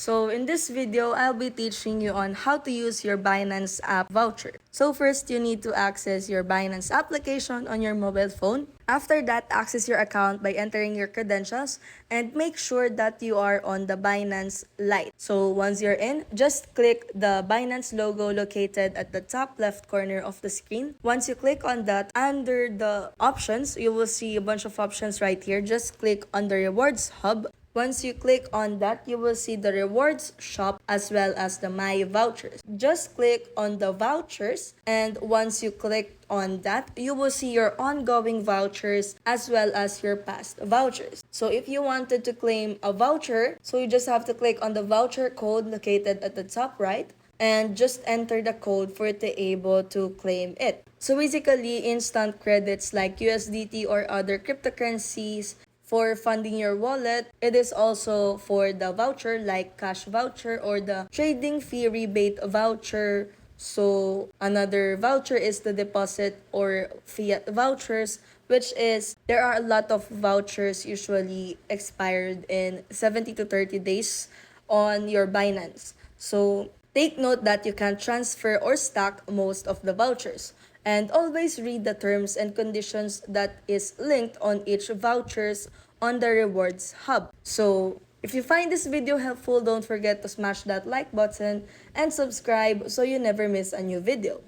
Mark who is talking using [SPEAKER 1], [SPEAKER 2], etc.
[SPEAKER 1] So in this video, I'll be teaching you on how to use your Binance app voucher. So first, you need to access your Binance application on your mobile phone. After that, access your account by entering your credentials and make sure that you are on the Binance Lite. So once you're in, just click the Binance logo located at the top left corner of the screen. Once you click on that, under the options, you will see a bunch of options right here. Just click on the Rewards Hub. Once you click on that, you will see the rewards shop as well as the my vouchers. Just click on the vouchers, and once you click on that, you will see your ongoing vouchers as well as your past vouchers. So if you wanted to claim a voucher, so you just have to click on the voucher code located at the top right and just enter the code for it to able to claim it. So basically, instant credits like USDT or other cryptocurrencies for funding your wallet. It is also for the voucher like cash voucher or the trading fee rebate voucher. So another voucher is the deposit or fiat vouchers, which is there are a lot of vouchers usually expired in 70 to 30 days on your Binance. So take note that you can transfer or stack most of the vouchers. And always read the terms and conditions that is linked on each vouchers on the rewards hub. So if you find this video helpful, don't forget to smash that like button and subscribe so you never miss a new video.